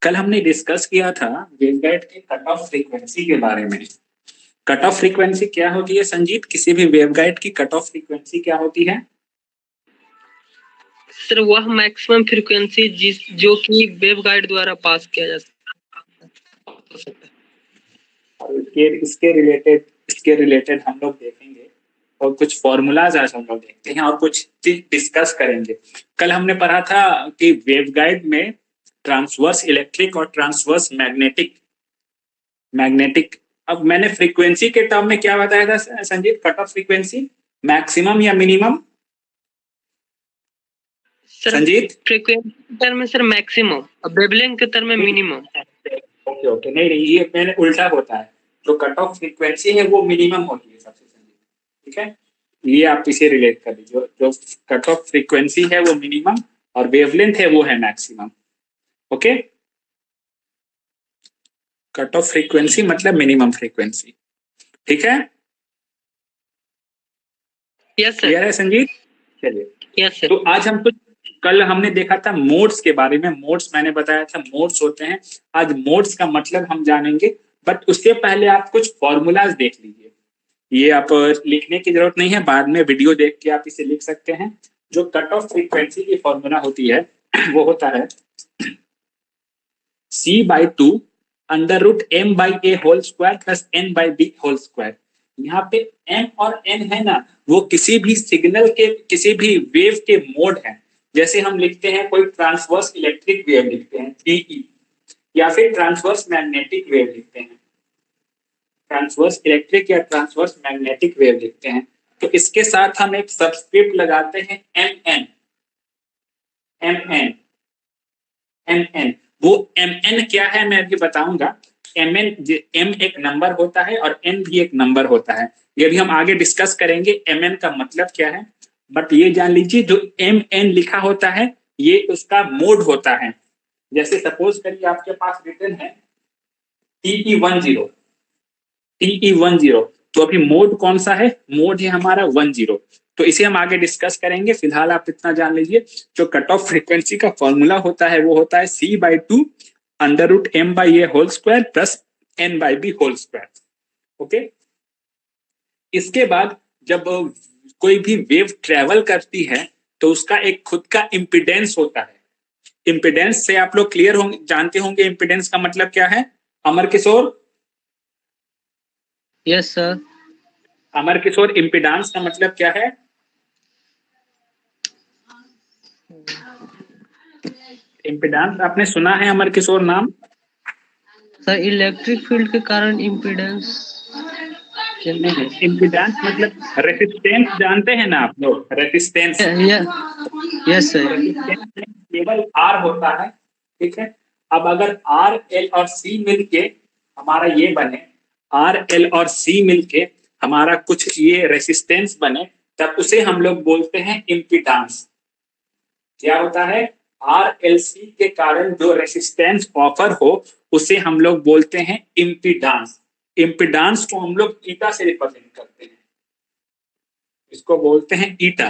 कल हमने डिस्कस किया था वेवगाइड के कट ऑफ फ्रीक्वेंसी के बारे में। कट ऑफ फ्रीक्वेंसी क्या होती है संजीत? किसी भी वेवगाइड की कट ऑफ फ्रीक्वेंसी क्या होती है? सर वह मैक्सिमम फ्रीक्वेंसी जो कि वेवगाइड द्वारा पास किया जा सकता है। और इसके रिलेटेड हम लोग देखेंगे और कुछ फॉर्मूलाज आज हम लोग देखते हैं और कुछ चीज डिस्कस करेंगे। कल हमने पढ़ा था कि वेवगाइड में ट्रांसवर्स इलेक्ट्रिक और ट्रांसवर्स मैग्नेटिक। अब मैंने फ्रीक्वेंसी के टर्म में क्या बताया था Sanjeet? Cut off frequency maximum या मिनिमम? संजीत फ्रीक्वेंसी के टर्म में सर मैक्सिमम और वेवलेंथ के टर्म में मिनिमम। ओके ओके, नहीं नहीं, ये मैंने उल्टा होता है। जो कट ऑफ फ्रीक्वेंसी है वो मिनिमम होती है सबसे संजीत, ठीक है? ये आप इसे रिलेट कर लीजिए। जो कट ऑफ फ्रीक्वेंसी है वो मिनिमम और वेवलेंथ है वो है maximum. Okay, cut off frequency मतलब मिनिमम फ्रीक्वेंसी, ठीक है? Yes sir. क्लियर है संजीत? चलिए, यस सर। तो आज हम कुछ, कल हमने देखा था मोड्स के बारे में। मोड्स मैंने बताया था मोड्स होते हैं। आज मोड्स का मतलब हम जानेंगे, बट उससे पहले आप कुछ फॉर्मूलाज देख लीजिए। ये आप लिखने की जरूरत नहीं है, बाद में वीडियो देख के आप इसे लिख सकते हैं। जो कट ऑफ फ्रीक्वेंसी की फॉर्मूला होती है वो होता है C/2 under root M by A whole square plus N by B whole square. यहाँ पे M और N है ना, वो किसी भी सिग्नल के, किसी भी वेव के मोड है। जैसे हम लिखते हैं कोई ट्रांसवर्स इलेक्ट्रिक वेव लिखते हैं TE, या फिर ट्रांसवर्स मैग्नेटिक वेव लिखते हैं, ट्रांसवर्स इलेक्ट्रिक या ट्रांसवर्स मैग्नेटिक वेव लिखते हैं, तो इसके साथ हम एक सबस्क्रिप्ट लगाते हैं MN। MN MN, वो MN क्या है मैं अभी बताऊंगा। MN, M एक नंबर होता है और N भी एक नंबर होता है। ये भी हम आगे डिस्कस करेंगे MN का मतलब क्या है। बट ये जान लीजिए जो MN लिखा होता है ये उसका मोड होता है। जैसे सपोज करिए आपके पास रिटर्न है TE10, TE10, तो अभी मोड कौन सा है? मोड है हमारा 10। तो इसे हम आगे डिस्कस करेंगे। फिलहाल आप इतना जान लीजिए, जो कट ऑफ फ्रीक्वेंसी का फॉर्मूला होता है वो होता है C/2 under root M by A whole square plus N by B whole square. Okay, इसके बाद जब कोई भी वेव ट्रेवल करती है तो उसका एक खुद का इम्पिडेंस होता है। इम्पिडेंस से आप लोग क्लियर होंगे, जानते होंगे इम्पिडेंस का मतलब क्या है? Amar Kishore? Yes sir. Amar Kishore, impedance का मतलब क्या है? इम्पिडेंस आपने सुना है अमर किशोर नाम? सर इलेक्ट्रिक फील्ड के कारण इम्पीडेंस। नहीं, इम्पिडेंस मतलब रेसिस्टेंस, जानते हैं ना आप लोग? Resistance, yes sir. रेसिस्टेंस केवल R होता है, ठीक है? अब अगर R, L और C मिलके हमारा ये बने, R, L और C मिलके हमारा कुछ ये रेसिस्टेंस बने, तब उसे हम लोग बोलते हैं इम्पिडेंस। क्या होता है? RLC के कारण जो रेसिस्टेंस ऑफर हो उसे हम लोग बोलते हैं इम्पिडेंस। इम्पिडेंस को हम लोग ईटा से रिप्रेजेंट करते हैं, इसको बोलते हैं ईटा।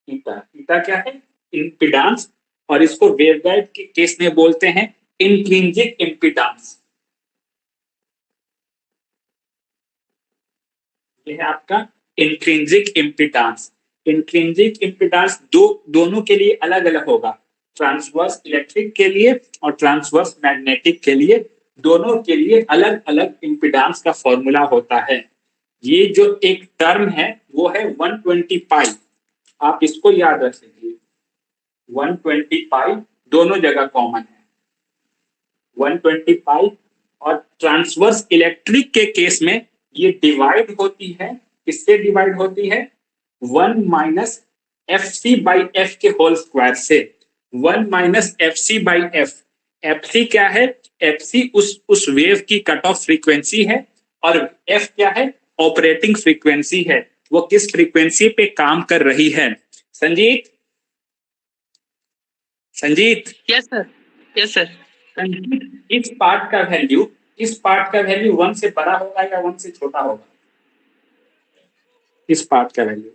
ईटा, ईटा क्या है? इम्पिडेंस। और इसको वेवगाइड के केस में बोलते हैं इंट्रिंसिक इम्पिडेंस। ये है आपका इंट्रिंसिक इम्पिडेंस। इंट्रिंसिक इम्पिडेंस दोनों के लिए अलग अलग होगा। ट्रांसवर्स इलेक्ट्रिक के लिए और ट्रांसवर्स मैग्नेटिक के लिए, दोनों के लिए अलग अलग इम्पिडेंस का फॉर्मूला होता है। ये जो एक टर्म है वो है 120 पाई, आप इसको याद रख लीजिए। 120 पाई दोनों जगह कॉमन है, 120 पाई। और ट्रांसवर्स इलेक्ट्रिक के केस में ये डिवाइड होती है, किससे डिवाइड होती है? 1 माइनस FC बाई एफ के होल स्क्वायर से। 1 minus FC by F. FC क्या है? FC उस वेव की कट ऑफ फ्रीक्वेंसी है, और F क्या है? ऑपरेटिंग फ्रीक्वेंसी है, वो किस फ्रीक्वेंसी पे काम कर रही है। Sanjeet, Sanjeet, yes sir. Yes sir. इस पार्ट का वैल्यू, इस पार्ट का वैल्यू 1 से बड़ा होगा या 1 से छोटा होगा? इस पार्ट का वैल्यू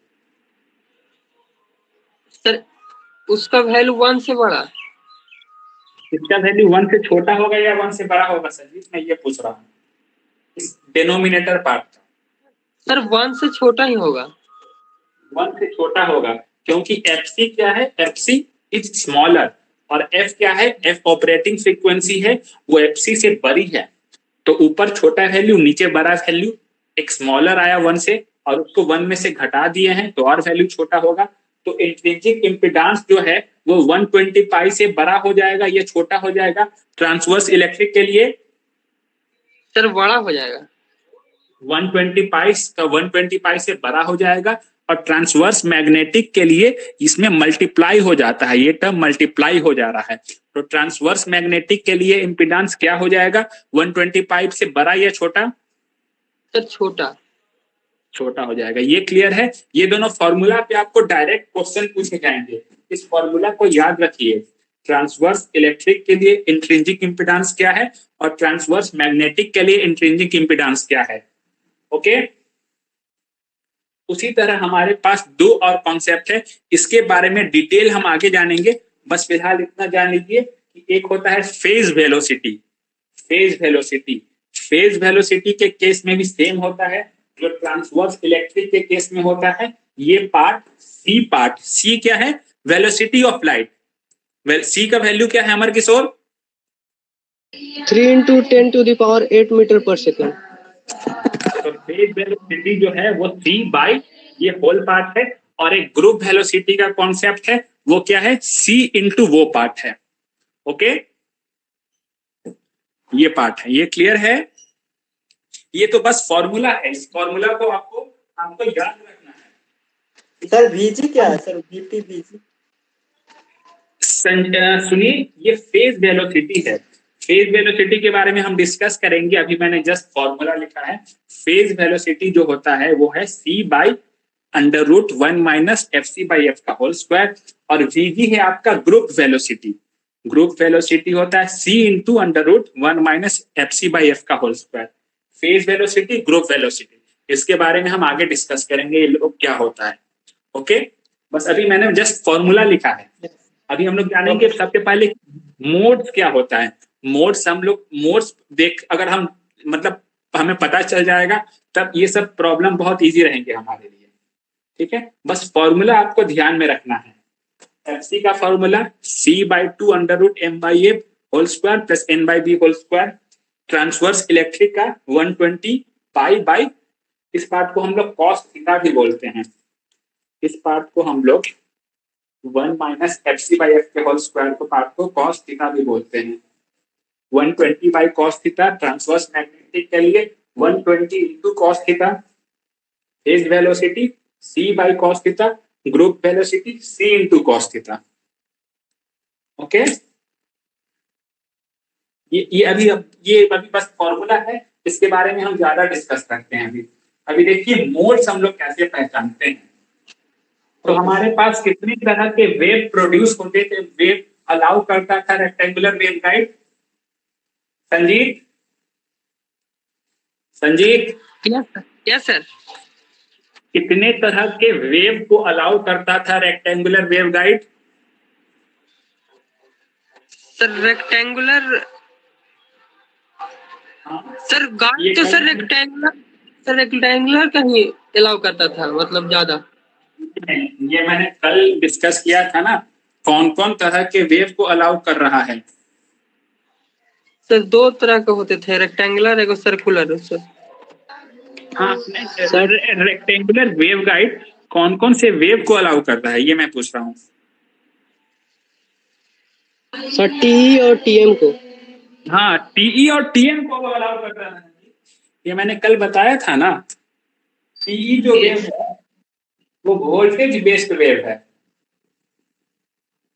सर उसका वैल्यू 1 से बड़ा। इसका वैल्यू 1 से छोटा होगा या 1 से बड़ा होगा संजीत, मैं ये पूछ रहा हूँ इस डिनोमिनेटर पार्ट का। सर 1 से छोटा ही होगा। 1 से छोटा होगा क्योंकि एफसी क्या है, एफसी इज स्मॉलर, और एफ क्या है, एफ ऑपरेटिंग फ्रीक्वेंसी है, वो एफसी से बड़ी है। तो ऊपर छोटा वैल्यू नीचे बड़ा वैल्यू, एक स्मॉलर आया 1 से और उसको 1 में से घटा दिए हैं तो और वैल्यू छोटा होगा। तो इंट्रिंसिक इम्पीडेंस जो है वो 120 पाई से बड़ा हो जाएगा, ये छोटा हो जाएगा। ट्रांसवर्स इलेक्ट्रिक के लिए सर बड़ा हो जाएगा। 120 पाई का 120 पाई से बड़ा हो जाएगा, और ट्रांसवर्स मैग्नेटिक के लिए इसमें मल्टीप्लाई हो जाता है, ये टर्म मल्टीप्लाई हो जा रहा है। तो ट्रांसवर्स मैग्नेटिक के लिए इम्पीडेंस क्या हो जाएगा, 120 पाई से बड़ा या छोटा? सर छोटा। छोटा हो जाएगा। ये क्लियर है? ये दोनों फॉर्मूला पे आपको डायरेक्ट क्वेश्चन पूछे जाएंगे, इस फॉर्मूला को याद रखिए। ट्रांसवर्स इलेक्ट्रिक के लिए इंट्रिंसिक इम्पीडेंस क्या है और ट्रांसवर्स मैग्नेटिक के लिए इंट्रिंसिक इम्पीडेंस क्या है। ओके, उसी तरह हमारे पास दो और कॉन्सेप्ट है, इसके बारे में डिटेल हम आगे जानेंगे। बस फिलहाल इतना जान लीजिए कि एक होता है phase velocity. Phase velocity, phase velocity के केस में भी सेम होता है जो ट्रांसवर्स इलेक्ट्रिक के केस में होता है। ये पार्ट सी क्या है, वेलोसिटी ऑफ लाइट। सी का वैल्यू क्या है अमर किशोर? 3 × 10⁸ मीटर पर सेकेंड। तो फेज वेलोसिटी जो है वो 3 ये होल पार्ट है, और एक ग्रुप वेलोसिटी का कॉन्सेप्ट है वो क्या है, सी इंटू वो पार्ट है। ओके, ये पार्ट है, ये क्लियर है? ये तो बस फॉर्मूला है, इस फॉर्मूला को आपको याद रखना है। सर वीजी क्या है सर, वीटी वीजी? सुनिए, ये फेज वेलोसिटी है। फेज वेलोसिटी के बारे में हम डिस्कस करेंगे, अभी मैंने जस्ट फॉर्मूला लिखा है। फेज वेलोसिटी जो होता है वो है c/√1 - fc/f², और vg है आपका ग्रुप वेलोसिटी। ग्रुप वेलोसिटी होता है c × √1 - fc/f²। Phase velocity, group velocity, इसके बारे में हम आगे डिस्कस करेंगे ये लोग क्या होता है। ओके, बस अभी मैंने जस्ट फॉर्मूला लिखा है। अभी हम लोग जानेंगे सबसे पहले मोड्स क्या होता है। मोड्स हम लोग मोड्स देख, अगर हम मतलब हमें पता चल जाएगा तब ये सब प्रॉब्लम बहुत इजी रहेंगे हमारे लिए। ठीक है, बस फॉर्मूला आपको ध्यान में रखना है। एफसी का formula c/2√m/a² + n/b²। Transverse electric का 120 पाई, इस पार्ट को हम लोग कॉस थीटा भी बोलते हैं। इस पार्ट को हम लोग 1 - fc/f² को पार्ट को cos थीटा भी बोलते हैं। 120 cos थीटा ट्रांसवर्स मैग्नेटिक के लिए 120 × cos theta. Phase velocity c/cos theta, group velocity c × cos theta. Okay, ये अभी बस फॉर्मूला है, इसके बारे में हम ज्यादा डिस्कस करते हैं। अभी देखिए मोड्स हम लोग कैसे पहचानते हैं। तो हमारे पास कितनी तरह के वेव प्रोड्यूस होते थे, वेव अलाउ करता था rectangular waveguide? Sanjeet yes sir. कितने तरह के वेव को अलाउ करता था rectangular waveguide? Sir rectangular, sir guide तो सर रेक्टेंगुलर का ही अलाउ करता था, मतलब ज्यादा। ये मैंने कल डिस्कस किया था ना, कौन कौन तरह के वेव को अलाउ कर रहा है। सर 2 तरह के होते थे, रेक्टेंगुलर एगो सर्कुलर सर। हाँ सर, रेक्टेंगुलर वेवगाइड कौन कौन से वेव को अलाउ करता है ये मैं पूछ रहा हूँ। सर टीई और टीएम को। हाँ, टीई और टीएम को अलाउ करता है, ये मैंने कल बताया था ना। टीई जो वेव है वो वोल्टेज बेस्ड वेव है,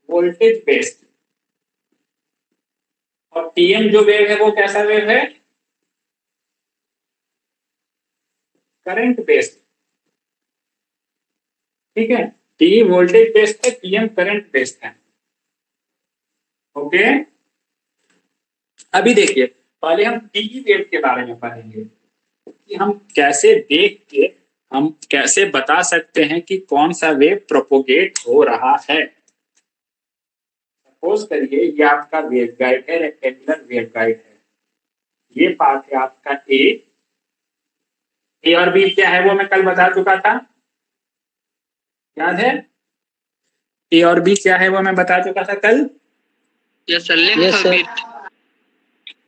वोल्टेज बेस्ड। और टीएम जो वेव है वो कैसा वेव है, करंट बेस्ड। ठीक है, टी वोल्टेज बेस्ड है, टीएम करंट बेस्ड है। ओके, अभी देखिए पहले हम टी वेव के बारे में पढ़ेंगे कि हम कैसे देख के हम कैसे बता सकते हैं कि कौन सा वेव प्रोपोगेट हो रहा है। सपोज करिए ये आपका वेवगाइड है, रेक्टेंगुलर वेवगाइड है, ये पार्ट है आपका ए और बी क्या है वो मैं कल बता चुका था, याद है? ए और बी क्या है वो मैं बता चुका था कल। यस सर, लेफ्ट और बीट।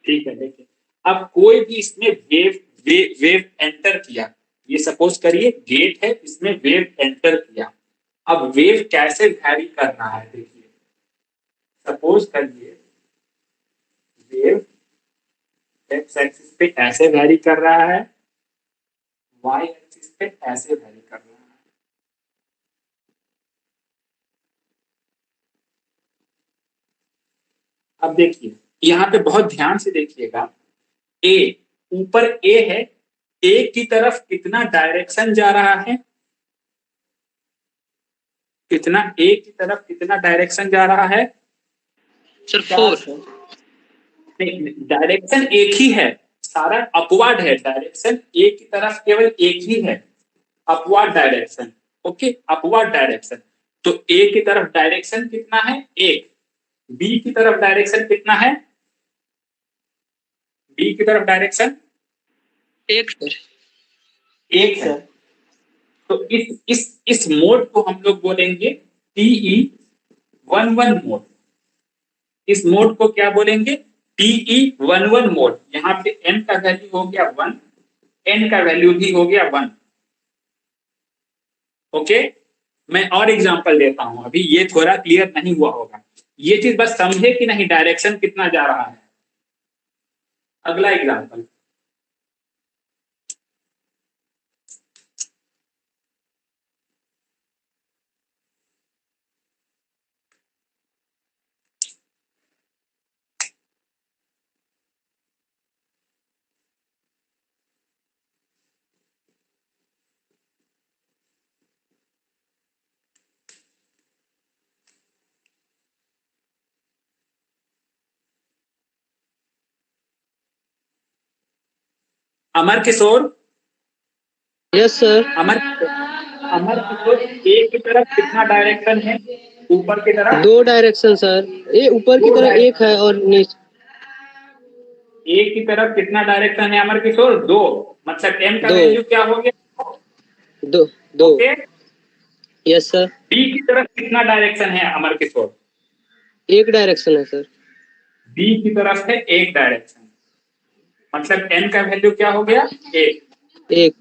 ठीक है, देखिए अब कोई भी इसमें वेव एंटर किया, ये सपोज करिए गेट है, इसमें वेव एंटर किया। अब वेव कैसे वैरी करना है, देखिए सपोज करिए वेव एक्स एक्सिस पे ऐसे वैरी कर रहा है, वाई एक्सिस पे ऐसे वैरी कर रहा है। अब देखिए यहाँ पे बहुत ध्यान से देखिएगा, ए ऊपर ए है, ए की तरफ कितना डायरेक्शन जा रहा है, कितना ए की तरफ कितना डायरेक्शन जा रहा है सर 4। डायरेक्शन एक ही है, सारा अपवर्ड है, डायरेक्शन ए की तरफ केवल एक ही है, upward direction. Okay, upward direction. तो ए की तरफ डायरेक्शन कितना है, एक। बी की तरफ डायरेक्शन कितना है, बी की तरफ डायरेक्शन एक सर, एक है। तो इस मोड को हम लोग बोलेंगे TE11 मोड। इस मोड को क्या बोलेंगे, TE11 मोड। यहाँ पे m का वैल्यू हो गया 1, n का वैल्यू भी हो गया 1। ओके, मैं और एग्जांपल देता हूं, अभी ये थोड़ा क्लियर नहीं हुआ होगा, ये चीज बस समझे कि नहीं डायरेक्शन कितना जा रहा है। अगला example, Amar Kishore. Yes sir. Amar Amar Kishore, A की तरफ कितना डायरेक्शन है, ऊपर की तरफ 2 डायरेक्शन सर, ये ऊपर की तरफ एक है और नीचे। ए की तरफ कितना डायरेक्शन है अमर किशोर, 2। मतलब m का वैल्यू क्या हो गया, 2। ओके। Yes sir. बी की तरफ कितना डायरेक्शन है अमर किशोर, एक डायरेक्शन है सर। बी की तरफ है एक डायरेक्शन, मतलब n का वैल्यू क्या हो गया, 1।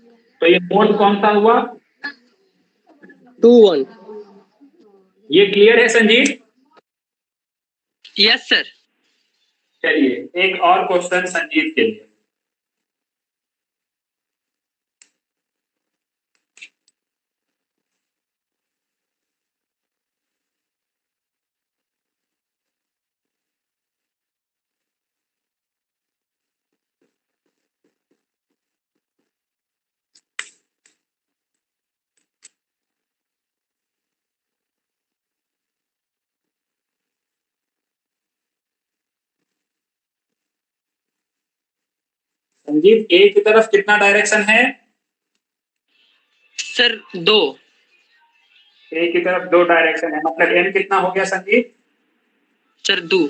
तो ये मोड कौन सा हुआ, 2-1। ये क्लियर है संजीव? Yes sir. चलिए एक और क्वेश्चन संजीव के लिए। संजीव ए की तरफ कितना डायरेक्शन है सर 2। ए की तरफ 2 डायरेक्शन है, मतलब n कितना हो गया संजीव, सर 2।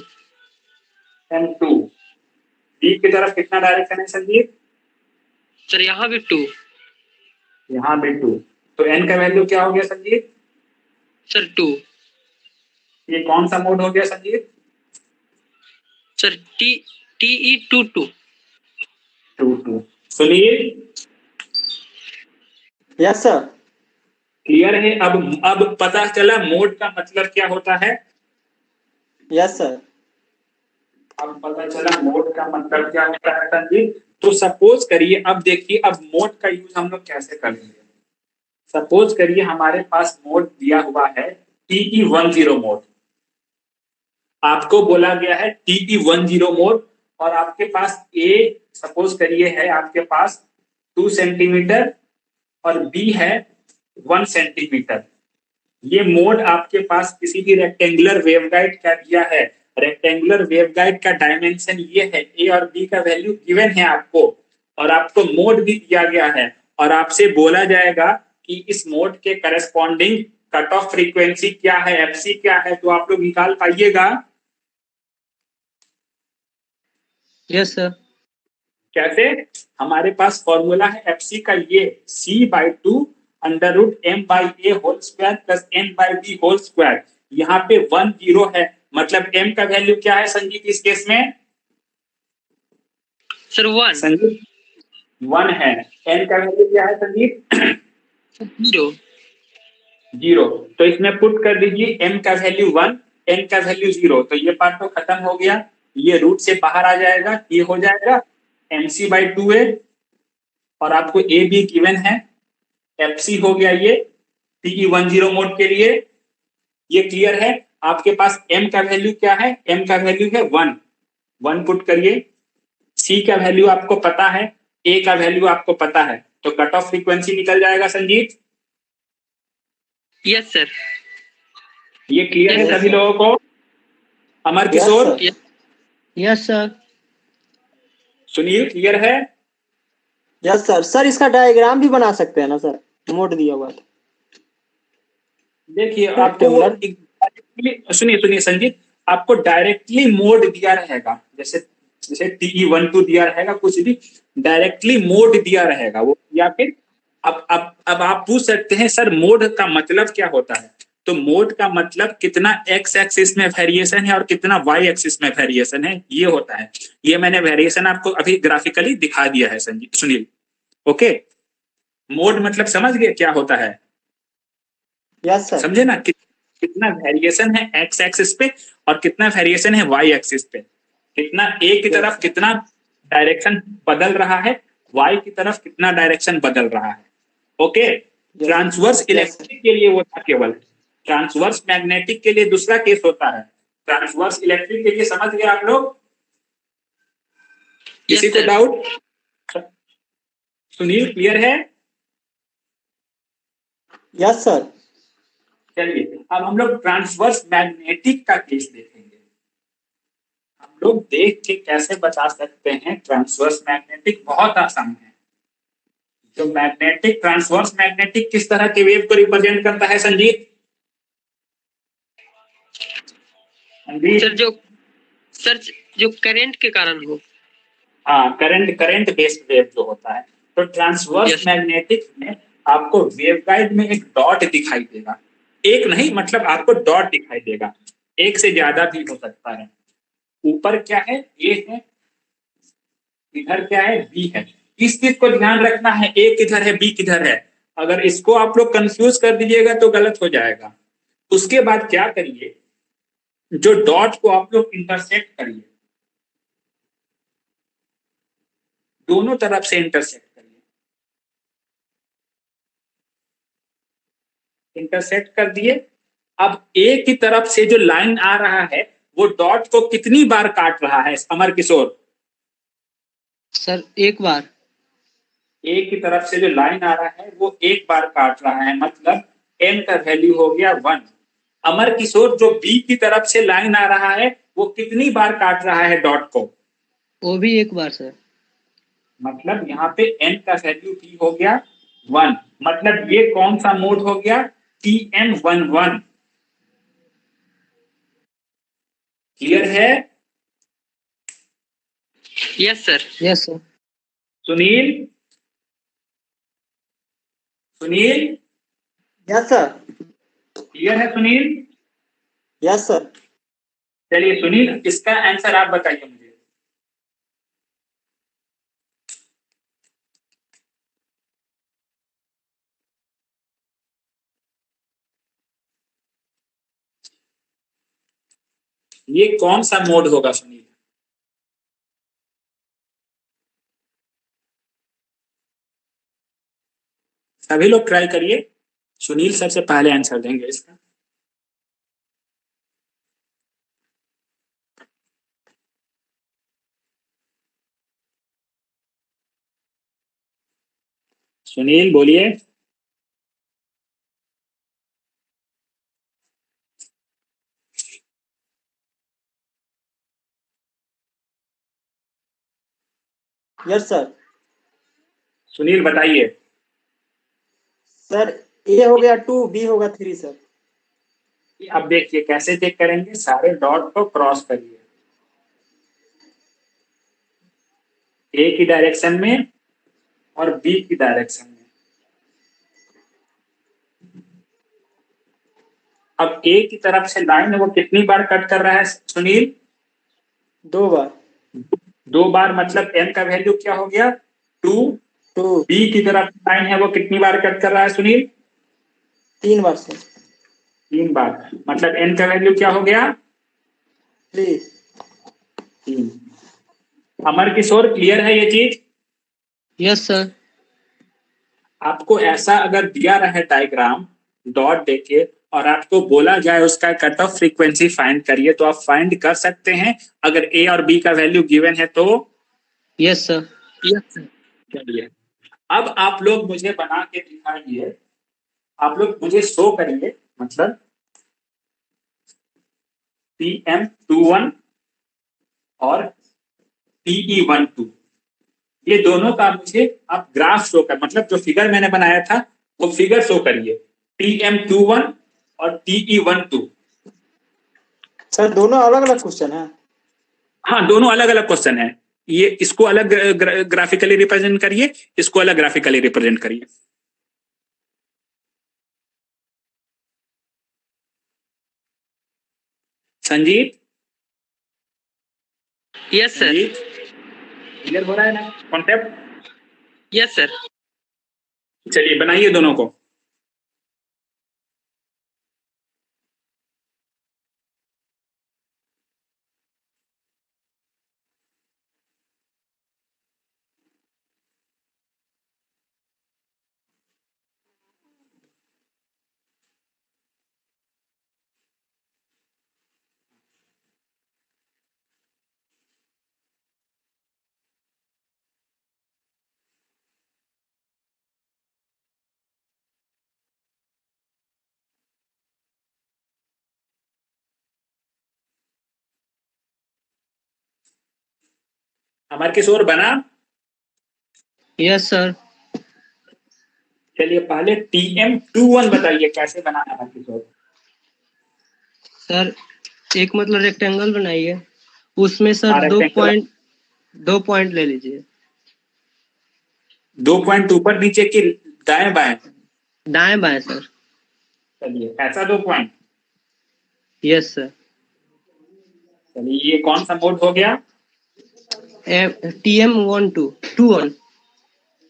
n2। बी की तरफ कितना डायरेक्शन है संजीव, सर यहाँ भी 2। यहाँ भी 2। तो n का वैल्यू क्या हो गया संजीव, सर 2। ये कौन सा मोड हो गया Sanjeev, sir TE22। 2। Sunil, yes sir. Clear है? अब पता चला मोड का मतलब क्या होता है, यस सर। अब पता चला मोड का मतलब क्या होता है संजीव। तो सपोज करिए, अब देखिए अब मोड का यूज हम लोग कैसे करेंगे। सपोज करिए हमारे पास मोड दिया हुआ है TE10 मोड, आपको बोला गया है TE10 मोड, और आपके पास ए सपोज करिए है आपके पास 2 सेंटीमीटर और बी है 1 सेंटीमीटर। ये मोड आपके पास किसी भी रेक्टेंगुलर वेवगाइड का दिया है। रेक्टेंगुलर वेवगाइड का डायमेंशन ये है, ए और बी का वैल्यू गिवन है आपको, और आपको मोड भी दिया गया है, और आपसे बोला जाएगा कि इस मोड के करस्पॉन्डिंग कट ऑफ फ्रीक्वेंसी क्या है, एफसी क्या है, तो आप लोग निकाल पाइएगा। Yes sir. कैसे? हमारे पास फॉर्मूला है एफ सी का, ये c/2 under root m by A whole square plus n by B whole square. यहाँ पे 1 0 है, मतलब m का वैल्यू क्या है संजीत इस केस में? सर 1। संजीत 1 है। n का वैल्यू क्या है संजीत? 0। 0। तो इसमें पुट कर दीजिए m का वैल्यू 1, n का वैल्यू 0। तो ये पार्ट तो खत्म हो गया, ये रूट से बाहर आ जाएगा, ये हो जाएगा mc/2a, और आपको a भी गिवन है, fc हो गया ये TE10 मोड के लिए। ये क्लियर है? आपके पास m का वैल्यू क्या है? m का वैल्यू है 1, 1 पुट करिए। c का वैल्यू आपको पता है, a का वैल्यू आपको पता है, तो कट ऑफ फ्रीक्वेंसी निकल जाएगा संजीत। Yes sir. ये क्लियर है Yes, सभी sir. लोगों को? Amar Yes, Kishore, sir. Yes sir. Sunil, clear है? Yes sir. सर इसका डायग्राम भी बना सकते हैं ना सर, मोड दिया हुआ है। देखिए आपको वो सुनिए सुनिए संजीत, आपको डायरेक्टली मोड दिया रहेगा, जैसे जैसे TE12 दिया रहेगा, कुछ भी डायरेक्टली मोड दिया रहेगा वो, या फिर अब आप पूछ सकते हैं सर मोड का मतलब क्या होता है? तो मोड का मतलब कितना एक्स एक्सिस में वेरिएशन है और कितना वाई एक्सिस में वेरिएशन है, ये होता है। ये मैंने वेरिएशन आपको अभी ग्राफिकली दिखा दिया है संजीत, सुनील। ओके, मोड मतलब समझ गए क्या होता है? Yes sir. समझे ना कितना वेरिएशन है एक्स एक्सिस पे और कितना वेरिएशन है वाई एक्सिस पे, कितना ए की तरफ कितना डायरेक्शन बदल रहा है, वाई की तरफ कितना डायरेक्शन बदल रहा है। ओके, ट्रांसवर्स इलेक्ट्रिक के लिए वो था केवल, ट्रांसवर्स मैग्नेटिक के लिए दूसरा केस होता है। ट्रांसवर्स इलेक्ट्रिक के लिए समझ गए आप लोग? किसी को डाउट? सुनील क्लियर है? Yes sir. चलिए अब हम लोग ट्रांसवर्स मैग्नेटिक का केस देखेंगे। हम लोग देख के कैसे बता सकते हैं ट्रांसवर्स मैग्नेटिक, बहुत आसान है। जो मैग्नेटिक ट्रांसवर्स मैग्नेटिक किस तरह के वेव को रिप्रेजेंट करता है संजीत? सर जो करंट के कारण हो। हाँ, करंट बेस्ड वेव जो होता है। तो ट्रांसवर्स मैग्नेटिक में आपको वेवगाइड में एक डॉट दिखाई देगा, एक नहीं मतलब आपको डॉट दिखाई देगा, एक से ज्यादा भी हो सकता है। ऊपर क्या है? ए है, इधर क्या है? बी है। इस चीज को ध्यान रखना है, ए किधर है बी किधर है। अगर इसको आप लोग कंफ्यूज कर दीजिएगा तो गलत हो जाएगा। उसके बाद क्या करिए, जो डॉट को आप लोग इंटरसेक्ट करिए, दोनों तरफ से इंटरसेक्ट करिए। इंटरसेक्ट कर दिए। अब ए की तरफ से जो लाइन आ रहा है वो डॉट को कितनी बार काट रहा है अमर किशोर? सर एक बार। ए की तरफ से जो लाइन आ रहा है वो एक बार काट रहा है, मतलब n का वैल्यू हो गया 1। अमर किशोर जो बी की तरफ से लाइन आ रहा है वो कितनी बार काट रहा है डॉट को? वो भी एक बार सर। मतलब यहाँ पे n का वैल्यू भी हो गया 1, मतलब ये कौन सा मोड हो गया? TM11। क्लियर है? Yes sir. Yes sir. Sunil, Sunil yes sir. Clear है सुनील? Yes sir. चलिए सुनील, इसका आंसर आप बताइए मुझे। ये कौन सा मोड होगा सुनील? सभी लोग ट्राई करिए, सुनील सबसे पहले आंसर देंगे इसका। सुनील बोलिए। Yes sir. सुनील बताइए। सर ए हो गया 2, बी होगा 3 सर। अब देखिए कैसे चेक करेंगे, सारे डॉट को क्रॉस करिए। ए की डायरेक्शन में और बी की डायरेक्शन में। अब ए की तरफ से लाइन है वो कितनी बार कट कर रहा है सुनील? 2 बार। 2 बार, मतलब एन का वैल्यू क्या हो गया? 2। 2। बी की तरफ लाइन है वो कितनी बार कट कर रहा है सुनील? 3 बार से। 3 बार, मतलब एन का वैल्यू क्या हो गया? 3। 3। अमर किशोर, क्लियर है ये चीज? Yes sir. आपको ऐसा अगर दिया रहे डायग्राम डॉट देके और आपको बोला जाए उसका कट ऑफ फ्रीक्वेंसी फाइंड करिए, तो आप फाइंड कर सकते हैं अगर ए और बी का वैल्यू गिवन है तो? Yes sir. Yes sir. चलिए, अब आप लोग मुझे बना के दिखाइए, आप लोग मुझे शो करिए, मतलब PM21 और PE12 ये दोनों का मुझे आप ग्राफ शो कर, मतलब जो फिगर मैंने बनाया था वो फिगर शो करिए, PM21 और TE12। सर दोनों अलग अलग क्वेश्चन है? हाँ, दोनों अलग अलग क्वेश्चन है। ये इसको अलग ग्राफिकली रिप्रेजेंट करिए, इसको अलग ग्राफिकली रिप्रेजेंट करिए। Sanjeet, yes sir. Sanjeet, clear हो रहा है ना कॉन्सेप्ट? Yes sir. चलिए बनाइए दोनों को। अमर किशोर बना? Yes sir. चलिए पहले TM21 बताइए कैसे बनाना है अमर किशोर। सर एक मतलब रेक्टेंगल बनाइए, उसमें सर हाँ, रेक्टेंगल। 2 पॉइंट ले लीजिए। 2 पॉइंट ऊपर नीचे की दाएं बाएं? दाएं बाएं सर। चलिए ऐसा 2 पॉइंट। Yes sir. चलिए ये कौन सा मोड हो गया? TM21।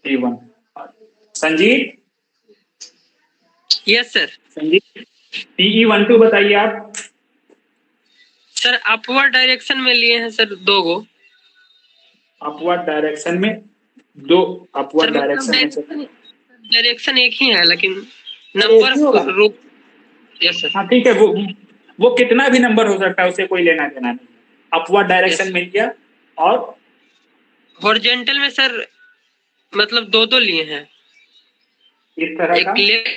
T1। Sanjeet, yes sir. Sanjeet PE12 बताइए आप। सर अपवर्ड डायरेक्शन में लिए हैं सर 2 गो। अपवर्ड डायरेक्शन में 2, सर अपवर्ड मतलब डायरेक्शन में चलिए। डायरेक्शन एक ही है लेकिन एक ही होगा? नंबर रूप। Yes sir. हाँ ठीक है, वो कितना भी नंबर हो सकता है, उसे कोई लेना देना नहीं। Upward direction yes. मिल गया। और हॉरिजॉन्टल में सर मतलब 2 लिए हैं, इस तरह का एक लेफ्ट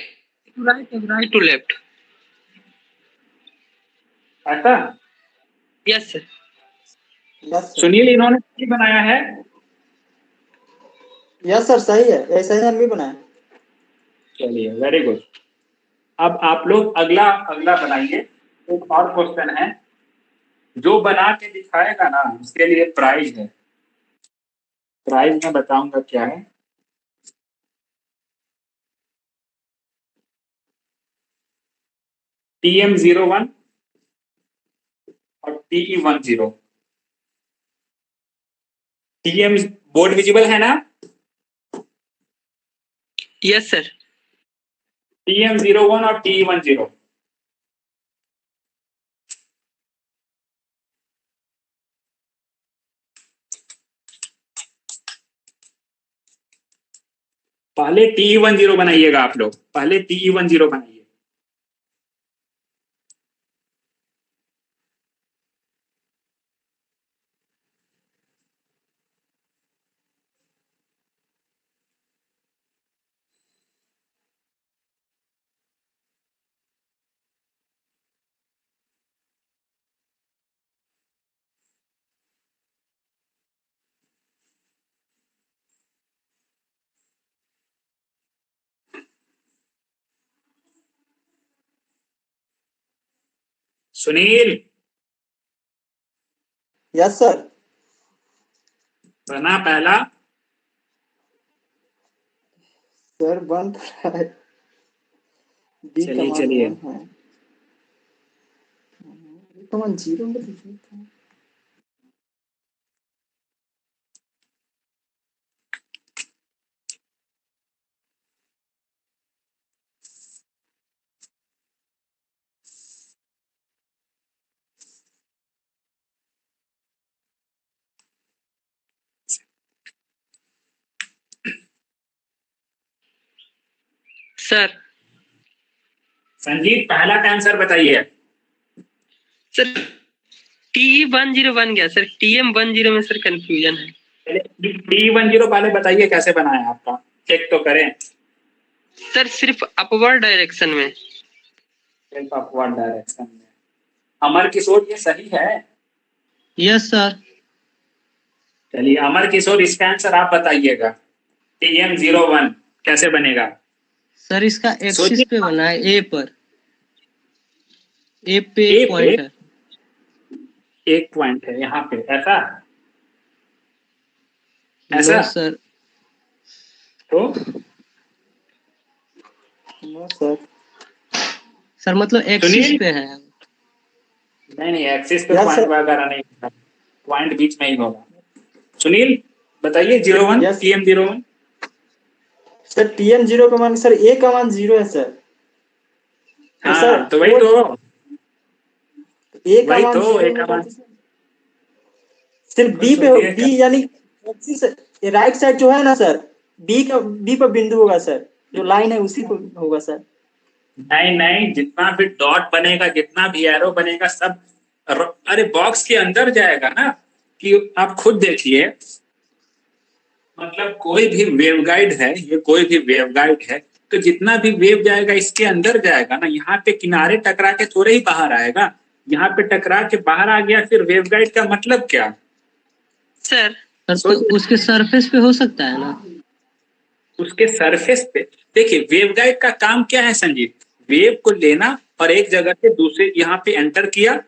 टू राइट, एक राइट टू लेफ्ट। ऐसा। Yes sir. Yes sir. Sunil, इन्होंने नहीं बनाया है? यस सर, सही है, ऐसा ही हम भी बनाए। चलिए वेरी गुड। अब आप लोग अगला अगला बनाइए। एक और क्वेश्चन है, जो बना के दिखाएगा ना उसके लिए प्राइज है। प्राइज मैं बताऊंगा क्या है। TM01 और TE10। TM बोर्ड विजिबल है ना? Yes sir. TM01 और TE10। पहले TE10 बनाइएगा आप लोग, पहले TE10 बनाइए। Sunil, yes sir. बना पहला। सर बन तो रहा है, बी चलिए कमान चलिए 1 है, बी कमान 0 में दिखा था। सर संजीत पहला का आंसर बताइए। सर TE10 बन गया सर, TM10 में सर कंफ्यूजन है। T10 पहले बताइए कैसे बनाया आपका, चेक तो करें। सर सिर्फ अपवर्ड डायरेक्शन में। सिर्फ अपवर्ड डायरेक्शन में। अमर किशोर ये सही है? Yes sir. चलिए अमर किशोर इसका आंसर आप बताइएगा। TM01 कैसे बनेगा? सर इसका एक्सिस सोचिए। पे बना है, ए पर, ए पे ए एक पॉइंट है। एक पॉइंट है यहाँ पे, ऐसा ऐसा नो सर। तो नो सर, सर मतलब एक्सिस सुनिए। पे है। नहीं नहीं, एक्सिस पे यस पॉइंट सर, वगैरह नहीं होगा, पॉइंट बीच में ही होगा। सुनील बताइए 01 यस TM01। सर, TM0 का मान सर, ए का मान 0 है सर। तो सर हाँ तो वही वो तो, ए का वही मान तो 0 एक होगा आवाज। तो सिर्फ खुद बी पे हो, सोचिए क्या। बी यानी एक्सिस राइट साइड जो है ना सर, बी पर बिंदु होगा सर, जो लाइन है उसी पर होगा सर। नहीं नहीं, जितना भी डॉट बनेगा, जितना भी एरो बनेगा, सब अरे बॉक्स के अंदर जाएगा ना। कि आप खुद देखिए, मतलब कोई भी वेवगाइड है, ये कोई भी वेवगाइड है, तो जितना भी वेव जाएगा इसके अंदर जाएगा ना। यहाँ पे किनारे टकरा के थोड़े ही बाहर आएगा। यहाँ पे टकरा के बाहर आ गया, फिर वेवगाइड का मतलब क्या? सर तो उसके सरफेस पे हो सकता है ना। उसके सरफेस पे देखिए, वेवगाइड का काम क्या है संजीव? वेव को लेना और एक जगह से दूसरे यहाँ पे एंटर किया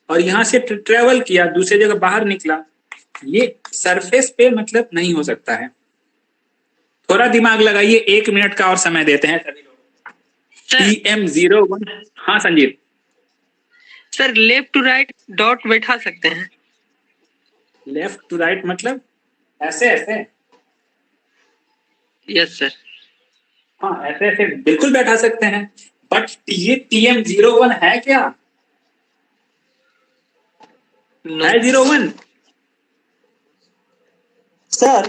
और यहाँ से ट्रेवल किया, दूसरी जगह बाहर निकला। ये सरफेस पे मतलब नहीं हो सकता है। थोड़ा दिमाग लगाइए, 1 मिनट का और समय देते हैं सभी लोग। TM01। हाँ Sanjeev. Sir left to right dot बैठा सकते हैं। लेफ्ट टू राइट मतलब ऐसे ऐसे? Yes sir. हाँ ऐसे ऐसे बिल्कुल बैठा सकते हैं। बट ये TM01 है क्या? नो है 01? सर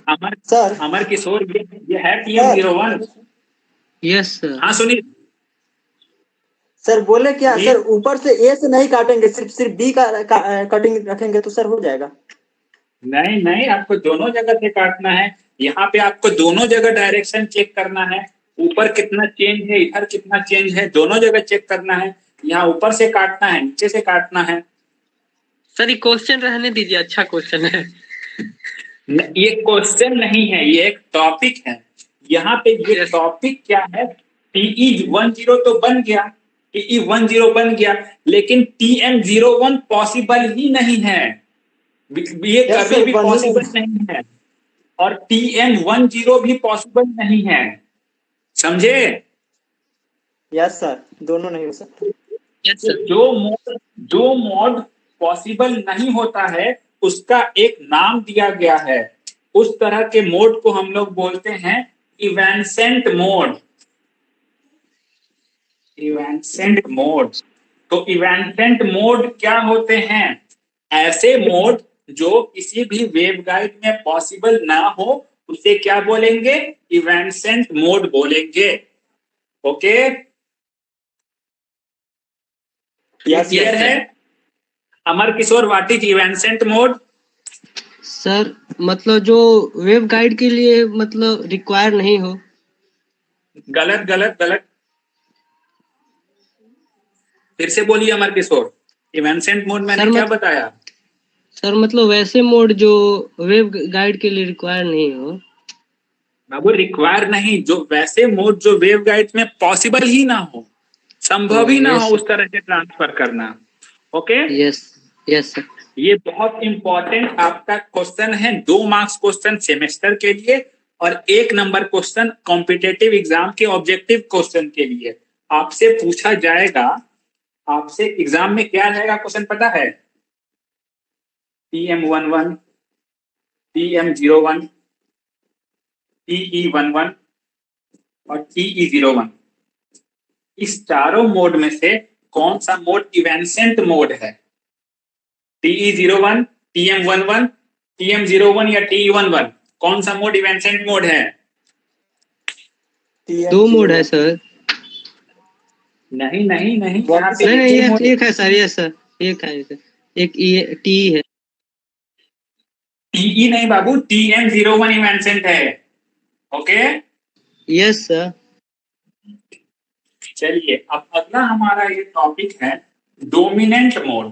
अमर सर अमर किशोर, ये है TM01? Yes sir. हाँ सुनिए। सर बोले क्या सुनील सर, ऊपर से ए से नहीं काटेंगे, सिर्फ सिर्फ बी का कटिंग रखेंगे तो सर हो जाएगा। नहीं नहीं, आपको दोनों जगह से काटना है। यहाँ पे आपको दोनों जगह डायरेक्शन चेक करना है। ऊपर कितना चेंज है, इधर कितना चेंज है, दोनों जगह चेक करना है। यहाँ ऊपर से काटना है, नीचे से काटना है। सर ये क्वेश्चन रहने दीजिए, अच्छा क्वेश्चन है। ये क्वेश्चन नहीं है, ये एक टॉपिक है। यहाँ पे ये टॉपिक क्या है? TE10 तो बन गया, TE10 बन गया, लेकिन TM01 पॉसिबल ही नहीं है। ये यस कभी सर, भी बन ही पॉसिबल नहीं। नहीं है। और TM10 भी पॉसिबल नहीं है, समझे? यस सर, दोनों नहीं हो सकता। यस तो सर। जो मोड पॉसिबल नहीं होता है, उसका एक नाम दिया गया है। उस तरह के मोड को हम लोग बोलते हैं इवेंसेंट मोड। इवेंसेंट मोड। तो इवेंसेंट मोड क्या होते हैं? ऐसे मोड जो किसी भी वेवगाइड में पॉसिबल ना हो, उसे क्या बोलेंगे? इवेंसेंट मोड बोलेंगे। ओके, ये क्लियर है? Amar Kishore, what is evanescent mode? Sir मतलब जो वेब गाइड के लिए मतलब रिक्वायर नहीं हो। गलत गलत गलत, फिर से बोलिए अमर किशोर। इवेंसेंट मोड मैंने क्या बताया? सर मतलब वैसे मोड जो वेब गाइड के लिए रिक्वायर नहीं हो। बाबू रिक्वायर नहीं, जो वैसे मोड जो वेव गाइड में पॉसिबल ही ना हो, संभव ही ना हो यस उस तरह से ट्रांसफर करना। Okay, yes yes sir. ये बहुत इंपॉर्टेंट आपका क्वेश्चन है, 2 मार्क्स क्वेश्चन सेमेस्टर के लिए और 1 नंबर क्वेश्चन कॉम्पिटेटिव एग्जाम के ऑब्जेक्टिव क्वेश्चन के लिए आपसे पूछा जाएगा। आपसे एग्जाम में क्या रहेगा क्वेश्चन पता है? TM11, TM01, TE11 और TE01, इस चारों मोड में से कौन सा मोड इवेंसेंट मोड है? TE01, TM11, TM01 या TE11, कौन सा मोड इवेंसेंट मोड है? 2 मोड है सर। नहीं नहीं नहीं, नहीं, यहाँ पे नहीं एक मोड एक है सर, यस सर, एक है सर, एक टी है। TE नहीं बाबू, TM01 इवेंसेंट है। Okay, yes sir. चलिए अब अगला हमारा ये टॉपिक है dominant mode.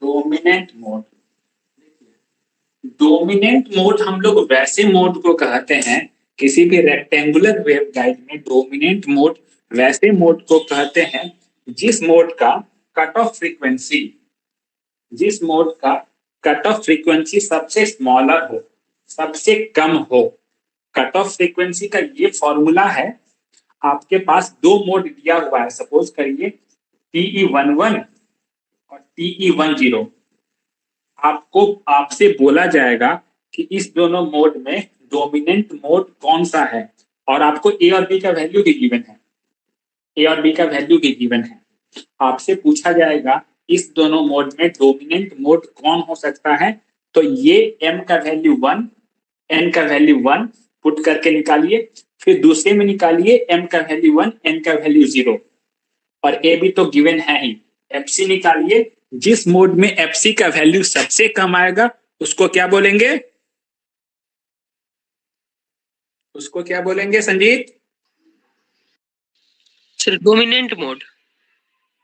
Dominant mode, dominant mode हम लोग वैसे मोड को कहते हैं, किसी भी रेक्टेंगुलर वेवगाइड में डोमिनेंट मोड वैसे मोड को कहते हैं जिस मोड का कट ऑफ फ्रीक्वेंसी, जिस मोड का कट ऑफ फ्रीक्वेंसी सबसे स्मॉलर हो, सबसे कम हो। कट ऑफ फ्रीक्वेंसी का ये फॉर्मूला है, आपके पास 2 मोड दिया हुआ है, सपोज करिए TE11 और TE10। आपको आपसे बोला जाएगा कि इस दोनों मोड में डोमिनेंट मोड कौन सा है, और आपको ए और बी का वैल्यू भी गिवन है, ए और बी का वैल्यू भी गिवन है। आपसे पूछा जाएगा इस दोनों मोड में डोमिनेंट मोड कौन हो सकता है, तो ये m का वैल्यू 1, n का वैल्यू 1 पुट करके निकालिए, फिर दूसरे में निकालिए m का वैल्यू 1, n का वैल्यू 0, और ए भी तो गिवन है ही। एफसी निकालिए, जिस मोड में एफसी का वैल्यू सबसे कम आएगा उसको क्या बोलेंगे? उसको क्या बोलेंगे Sanjeet? Sir dominant mode.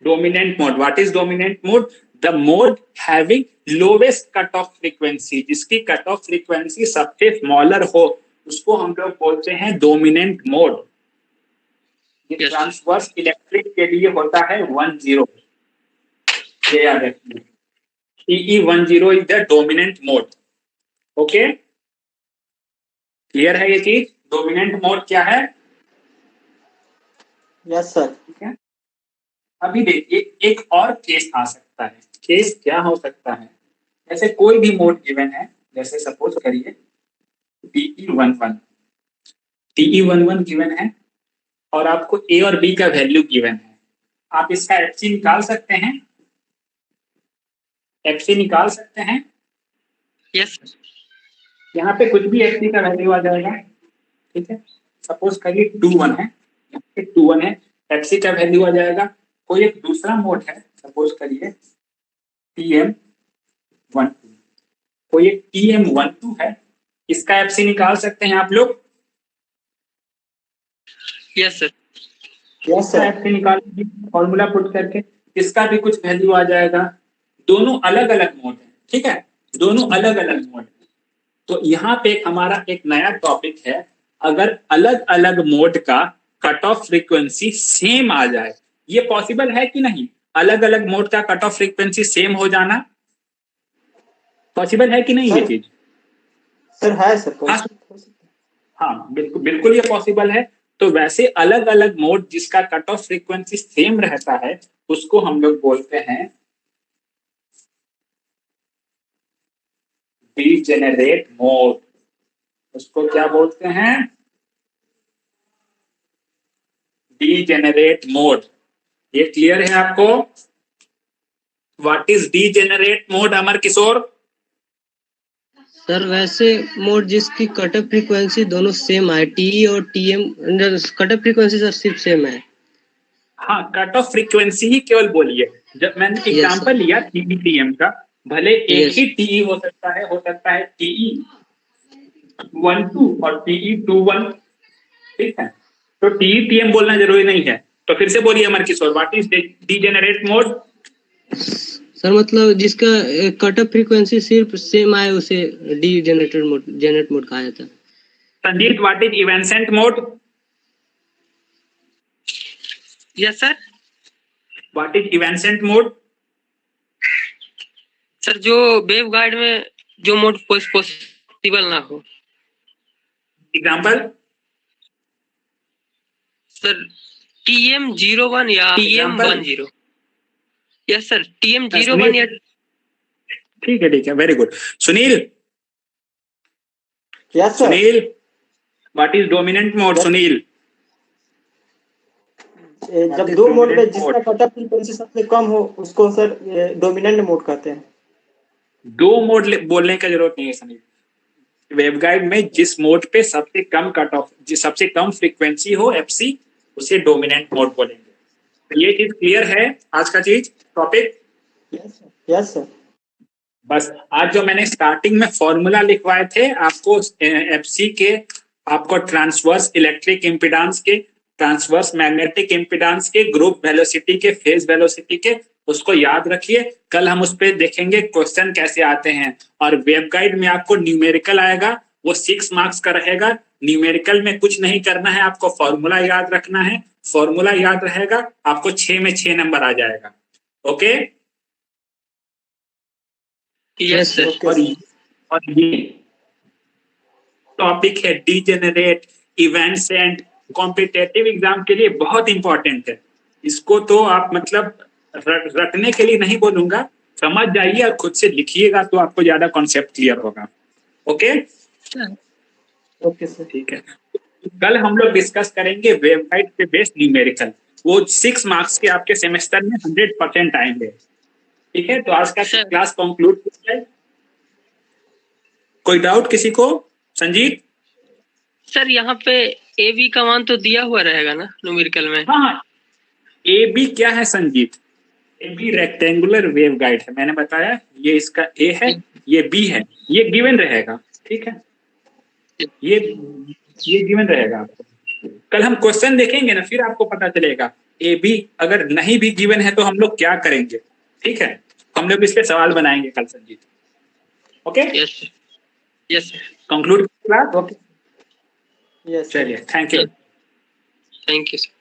Dominant mode, what is dominant mode? The mode having lowest cut off frequency, जिसकी कट ऑफ फ्रीक्वेंसी सबसे स्मॉलर हो उसको हम लोग बोलते हैं डोमिनेंट मोड। ये ट्रांसवर्स इलेक्ट्रिक के लिए होता है 10, ये याद रखिए, TE10 is the dominant mode. Okay, clear है ये चीज? डोमिनेंट मोड क्या है? Yes sir. ठीक है, अभी देखिए एक और केस आ सकता है। केस क्या हो सकता है? जैसे कोई भी मोड गिवन है, जैसे सपोज करिए TE11, TE11 गिवन है और आपको ए और बी का वैल्यू गिवन है। आप इसका एफसी निकाल सकते हैं, एफसी निकाल सकते हैं। यस। यहाँ पे कुछ भी एफसी का वैल्यू आ जाएगा, ठीक है। सपोज करिए 21 है, यहाँ पे 21 है, एफसी का वैल्यू आ जाएगा। कोई एक दूसरा मोड है, सपोज करिए TM12, कोई एक TM12 है, इसका एफसी निकाल सकते हैं आप लोग। Yes sir. Yes sir. FC निकाल फॉर्मूला पुट करके, इसका भी कुछ वैल्यू आ जाएगा। दोनों अलग अलग मोड है, ठीक है, दोनों अलग अलग मोड है। तो यहाँ पे हमारा एक नया टॉपिक है, अगर अलग अलग मोड का कट ऑफ फ्रीक्वेंसी सेम आ जाए, ये पॉसिबल है कि नहीं? अलग अलग मोड का कट ऑफ फ्रीक्वेंसी सेम हो जाना पॉसिबल है कि नहीं? ये चीज सर है सर, हाँ बिल्कुल बिल्कुल ये पॉसिबल है। तो वैसे अलग अलग मोड जिसका कट ऑफ फ्रीक्वेंसी सेम रहता है उसको हम लोग बोलते हैं डीजेनरेट मोड। उसको क्या बोलते हैं? Degenerate mode. ये क्लियर है आपको? What is degenerate mode Amar Kishore? Sir वैसे मोड जिसकी कट ऑफ फ्रीक्वेंसी दोनों सेम है, टी और TM cut off frequency sir सिर्फ सेम है। हाँ, कट ऑफ फ्रीक्वेंसी ही केवल बोलिए। जब मैंने एग्जांपल लिया TE-TM का, भले एक ही TE हो सकता है TE12 और TE21, ठीक है। तो TE-TM बोलना जरूरी नहीं है। तो फिर से बोलिए Amar Kishore, what is degenerate mode? Sir मतलब जिसका कट ऑफ फ्रीक्वेंसी सिर्फ सेम आए उसे जेनरेट मोड कहा जाता है। Sanjeet, what is evanescent mode? Yes sir. What is evanescent mode? Sir जो वेवगाइड में जो मोड पॉसिबल ना हो। एग्जांपल? सर TM01 या TM10। यस सर, TM01 या ठीक है, very good. Sunil, yes sir. Sunil, what is dominant mode? Sunil, जब दो मोड में जिसका कट ऑफ फ्रीक्वेंसी सबसे कम हो उसको सर डोमिनेंट मोड कहते हैं। दो मोड बोलने की जरूरत नहीं है सुनील। वेवगाइड में जिस मोड पे सबसे कम कट ऑफ, सबसे कम फ्रीक्वेंसी हो FC, उसे डोमिनेंट मोड बोलेंगे। तो ये चीज क्लियर है आज का चीज टॉपिक? Yes sir. बस आज जो मैंने स्टार्टिंग में फॉर्मूला लिखवाए थे आपको FC के, आपको ट्रांसवर्स इलेक्ट्रिक इम्पिडेंस के, ट्रांसवर्स मैग्नेटिक इम्पिडेंस के, ग्रुप वेलोसिटी के, फेज वेलोसिटी के, उसको याद रखिए। कल हम उस पर देखेंगे क्वेश्चन कैसे आते हैं। और वेवगाइड में आपको न्यूमेरिकल आएगा, वो 6 मार्क्स का रहेगा। न्यूमेरिकल में कुछ नहीं करना है, आपको फॉर्मूला याद रखना है। फॉर्मूला याद रहेगा, आपको 6 में 6 नंबर आ जाएगा। ओके? Yes sir. और ये टॉपिक है डीजेनरेट, इवेंसेंट, कॉम्पिटेटिव एग्जाम के लिए बहुत इंपॉर्टेंट है। इसको तो आप मतलब रटने के लिए नहीं बोलूंगा, समझ जाइए और खुद से लिखिएगा तो आपको ज्यादा कॉन्सेप्ट क्लियर होगा। ओके? Okay sir. ठीक है। कल हम लोग डिस्कस करेंगे वेवगाइड पे बेस्ड न्यूमेरिकल। वो 6 मार्क्स के आपके सेमेस्टर में 100% आएंगे। ठीक है, तो आज का क्लास कंक्लूड किया जाए। कोई डाउट किसी को? संजीत सर यहाँ पे AB का मान तो दिया हुआ रहेगा ना न्यूमेरिकल में? हाँ, AB क्या है संजीत? AB रेक्टेंगुलर वेवगाइड है, मैंने बताया। ये इसका A है, ये B है, ये गिवन रहेगा। ठीक है, ये गिवन रहेगा आपको। कल हम क्वेश्चन देखेंगे ना, फिर आपको पता चलेगा। AB अगर नहीं भी गिवन है तो हम लोग क्या करेंगे। ठीक है, हम लोग इस पे सवाल बनाएंगे कल Sanjeet. Okay? Yes conclude class. Okay. Yes चलिए, thank you. Thank you sir.